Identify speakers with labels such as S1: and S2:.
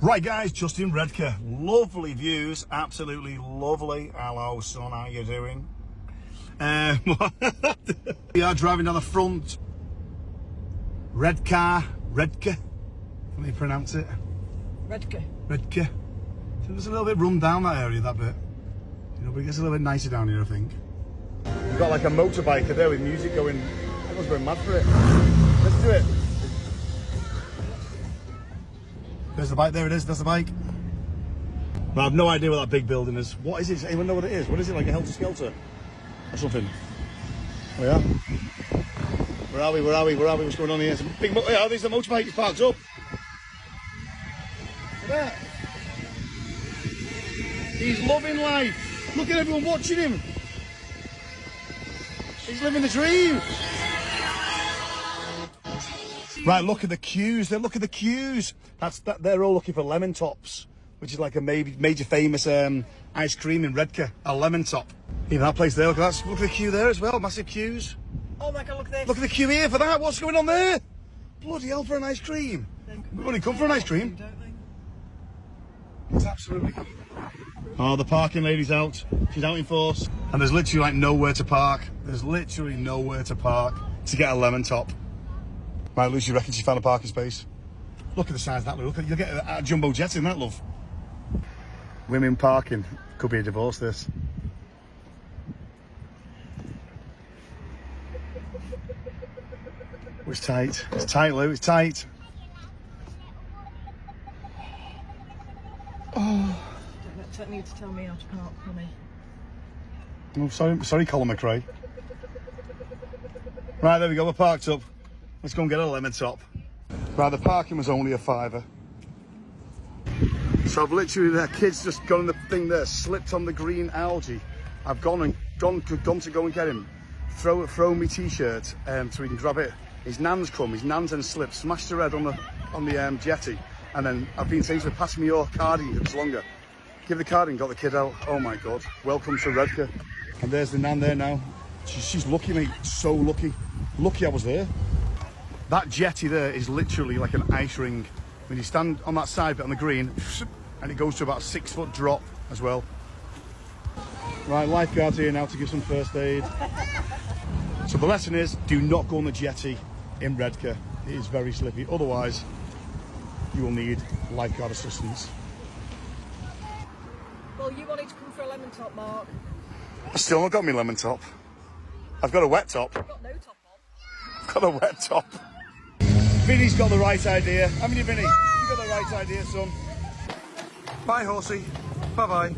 S1: Right guys, just in Redcar. Lovely views, absolutely lovely. Hello son, how you doing? We are driving down the front. Redcar, how do you pronounce it?
S2: Redcar.
S1: So there's a little bit run down that area, that bit. You know, but it gets a little bit nicer down here, I think. We've got like a motorbiker there with music going. Everyone's going mad for it. Let's do it. There's the bike, there it is, there's the bike. But I have no idea what that big building is. What is it? Does anyone know what it is? What is it, like a helter-skelter? Or something? Oh yeah? Where are we? What's going on here? It's a big oh, there's the motorbike, it's parked up. Look at that. He's loving life. Look at everyone watching him. He's living the dream. Right, look at the queues. Look at the queues. They're all looking for lemon tops, which is like a major famous ice cream in Redcar. A lemon top. Even that place there. Look at that. Look at the queue there as well. Massive queues.
S2: Oh my God! Look at this.
S1: Look at the queue here for that. What's going on there? Bloody hell for an ice cream. We've only come for an ice cream. It's absolutely. Oh, the parking lady's out. She's out in force. And there's literally like nowhere to park. There's literally nowhere to park to get a lemon top. Right, Lucy reckons she found a parking space. Look at the size of that, look. You'll get a jumbo jet in that, love. Women parking. Could be a divorce, this. Oh, it's tight. It's tight, Lou. It's tight. Oh.
S2: Don't need to tell me how to park, honey.
S1: Oh, sorry, Colin McRae. Right, there we go. We're parked up. Let's go and get a lemon top. Right, the parking was only $5. So I've literally, the kid's just gone on the thing there, slipped on the green algae. I've gone to go and get him. Throw me t-shirt so he can grab it. His nan's come. His nan's then slipped, smashed her head on the jetty, and then I've been saying to her, pass me your card in, it's longer. Give the card in, got the kid out. Oh my God! Welcome to Redcar. And there's the nan there now. She's lucky, mate. So lucky. Lucky I was there. That jetty there is literally like an ice ring. When you stand on that side bit on the green, and it goes to about a 6-foot drop as well. Right, lifeguard's here now to give some first aid. So the lesson is, do not go on the jetty in Redcar. It is very slippy. Otherwise, you will need lifeguard assistance.
S2: Well, you wanted to come for a lemon top, Mark.
S1: I still not got me lemon top. I've got a wet top.
S2: I've got no top on.
S1: I've got a wet top. Vinny's got the right idea. Haven't you, Vinny? You got the right idea, son. Bye, horsey. Bye-bye.